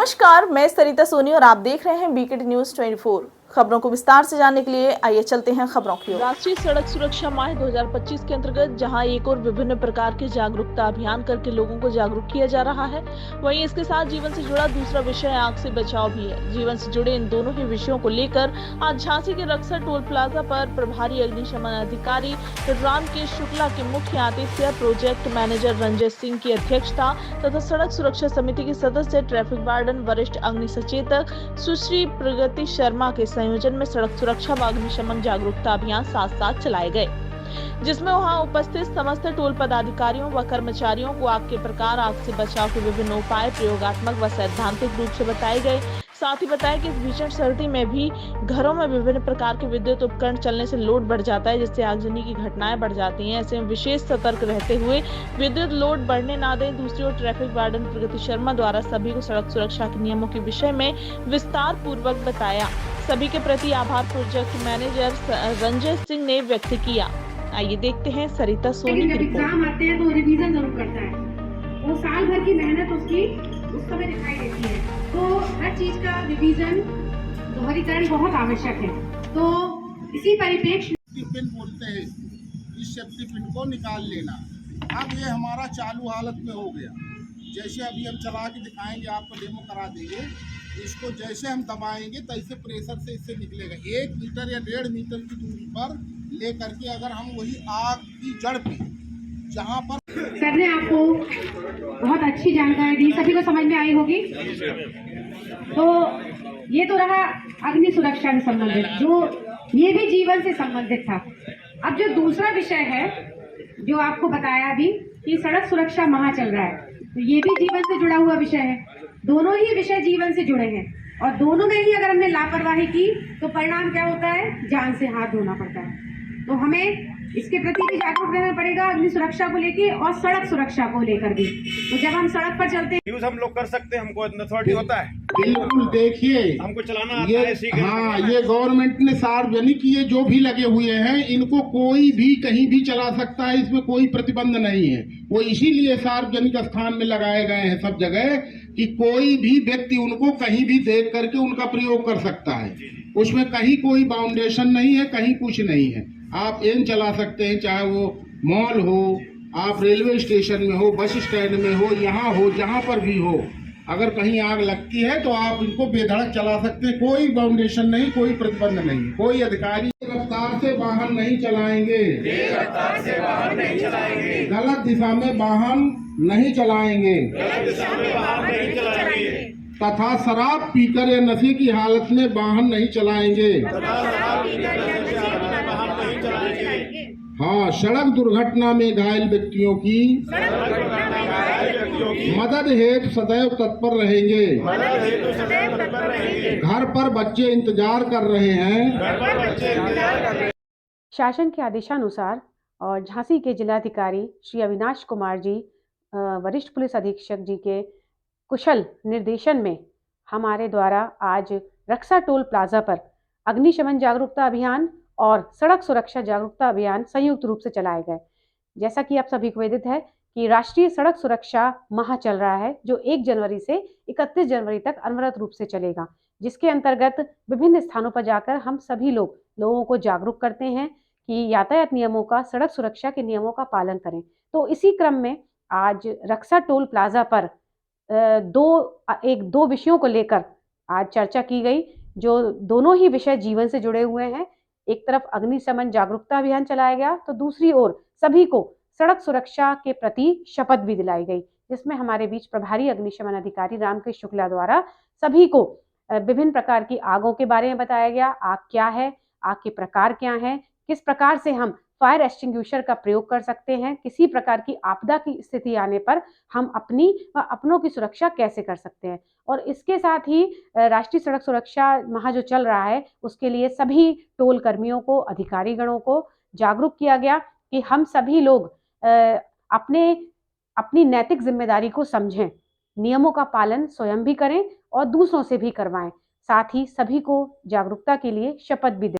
नमस्कार, मैं सरिता सोनी और आप देख रहे हैं बीकेटी न्यूज 24। खबरों को विस्तार से जानने के लिए आइए चलते हैं खबरों की ओर। राष्ट्रीय सड़क सुरक्षा माह 2025 के अंतर्गत जहां एक और विभिन्न प्रकार के जागरूकता अभियान करके लोगों को जागरूक किया जा रहा है, वहीं इसके साथ जीवन से जुड़ा दूसरा विषय आग से बचाव भी है। जीवन से जुड़े इन दोनों ही विषयों को लेकर आज झांसी के रक्सर टोल प्लाजा पर प्रभारी अग्निशमन अधिकारी रामकेश शुक्ला के मुख्य आतिथ्य प्रोजेक्ट मैनेजर रंजय सिंह की अध्यक्षता तथा सड़क सुरक्षा समिति के सदस्य ट्रैफिक वार्डन वरिष्ठ अग्नि सचेतक सुश्री प्रगति शर्मा के संयोजन में सड़क सुरक्षा व अग्निशमन जागरूकता अभियान साथ साथ चलाए गए, जिसमें वहां उपस्थित समस्त टोल पदाधिकारियों व कर्मचारियों को आग के प्रकार, आग से बचाव के विभिन्न उपाय प्रयोगात्मक व सैद्धांतिक रूप से बताए गए। साथ ही बताया कि इस भीषण सर्दी में भी घरों में विभिन्न प्रकार के विद्युत उपकरण चलने से लोड बढ़ जाता है, जिससे आगजनी की घटनाएं बढ़ जाती हैं। ऐसे में विशेष सतर्क रहते हुए विद्युत लोड बढ़ने ना दें। दूसरी ओर ट्रैफिक वार्डन प्रगति शर्मा द्वारा सभी को सड़क सुरक्षा के नियमों के विषय में विस्तार पूर्वक बताया। सभी के प्रति आभार प्रोजेक्ट मैनेजर रंजय सिंह ने व्यक्त किया। आइए देखते हैं सरिता सोनी की रिपोर्ट। एग्जाम आते हैं तो रिवीजन जरूर करता है, वो साल भर की मेहनत उसकी उस समय दिखाई देती है। तो हर चीज का रिवीजन दोहरीकरण बहुत आवश्यक है। तो इसी परिप्रेक्ष्य पिन बोलते हैं, इस सेफ्टी पिन को निकाल लेना। अब ये हमारा चालू हालत में हो गया। जैसे अभी हम चला के दिखाएंगे, आपको डेमो करा देंगे। इसको जैसे हम दबाएंगे तैसे प्रेशर से इससे निकलेगा। 1 मीटर या 1.5 मीटर की दूरी पर ले करके अगर हम वही आग की जड़ पे जहाँ पर सर ने आपको बहुत अच्छी जानकारी दी, सभी को समझ में आई होगी। तो ये तो रहा अग्नि सुरक्षा से संबंधित, जो ये भी जीवन से संबंधित था। अब जो दूसरा विषय है जो आपको बताया अभी कि सड़क सुरक्षा माह चल रहा है, तो ये भी जीवन से जुड़ा हुआ विषय है। दोनों ही विषय जीवन से जुड़े हैं और दोनों में ही अगर हमने लापरवाही की तो परिणाम क्या होता है, जान से हाथ धोना पड़ता है। तो हमें इसके प्रति भी जागरूक रहना पड़ेगा, अग्नि सुरक्षा को लेके और सड़क सुरक्षा को लेकर भी। तो जब हम सड़क पर चलते हैं, यूज हम लोग कर सकते हैं, हमको अथॉरिटी होता है। बिल्कुल देखिए, हमको चलाना आता ये है, हाँ, ये गवर्नमेंट ने सार्वजनिक ये जो भी लगे हुए हैं, इनको कोई भी कहीं भी चला सकता है, इसमें कोई प्रतिबंध नहीं है। वो इसीलिए सार्वजनिक स्थान में लगाए गए हैं सब जगह कि कोई भी व्यक्ति उनको कहीं भी देख करके उनका प्रयोग कर सकता है। उसमें कहीं कोई बाउंडेशन नहीं है, कहीं कुछ नहीं है। आप एन चला सकते हैं, चाहे वो मॉल हो, आप रेलवे स्टेशन में हो, बस स्टैंड में हो, यहाँ हो, जहाँ पर भी हो। अगर कहीं आग लगती है तो आप इनको बेधड़क चला सकते हैं, कोई बाउंडेशन नहीं, कोई प्रतिबंध नहीं। कोई अधिकारी रफ्तार से वाहन नहीं चलाएंगे, गलत दिशा में वाहन नहीं चलाएंगे तथा शराब पीकर या नशे की हालत में वाहन नहीं चलाएंगे। हाँ, सड़क दुर्घटना में घायल व्यक्तियों की मदद हेतु सदैव तत्पर रहेंगे। घर पर बच्चे इंतजार कर रहे हैं। शासन के आदेशानुसार और झांसी के जिलाधिकारी श्री अविनाश कुमार जी, वरिष्ठ पुलिस अधीक्षक जी के कुशल निर्देशन में हमारे द्वारा आज रक्सा टोल प्लाजा पर अग्निशमन जागरूकता अभियान और सड़क सुरक्षा जागरूकता अभियान संयुक्त रूप से चलाए गए। जैसा कि आप सभी को विदित है कि राष्ट्रीय सड़क सुरक्षा माह चल रहा है, जो 1 जनवरी से 31 जनवरी तक अनवरत रूप से चलेगा, जिसके अंतर्गत विभिन्न स्थानों पर जाकर हम सभी लोगों को जागरूक करते हैं कि यातायात नियमों का, सड़क सुरक्षा के नियमों का पालन करें। तो इसी क्रम में आज रक्सा टोल प्लाजा पर दो विषयों को लेकर आज चर्चा की गई, जो दोनों ही विषय जीवन से जुड़े हुए हैं। एक तरफ अग्निशमन जागरूकता अभियान चलाया गया, तो दूसरी ओर सभी को सड़क सुरक्षा के प्रति शपथ भी दिलाई गई, जिसमें हमारे बीच प्रभारी अग्निशमन अधिकारी रामकेश शुक्ला द्वारा सभी को विभिन्न प्रकार की आगों के बारे में बताया गया। आग क्या है, आग के प्रकार क्या हैं, किस प्रकार से हम फायर एक्सटिंग्विशर का प्रयोग कर सकते हैं, किसी प्रकार की आपदा की स्थिति आने पर हम अपनी व अपनों की सुरक्षा कैसे कर सकते हैं। और इसके साथ ही राष्ट्रीय सड़क सुरक्षा माह जो चल रहा है, उसके लिए सभी टोल कर्मियों को, अधिकारी गणों को जागरूक किया गया कि हम सभी लोग अपनी नैतिक जिम्मेदारी को समझें, नियमों का पालन स्वयं भी करें और दूसरों से भी करवाएं। साथ ही सभी को जागरूकता के लिए शपथ भी दें।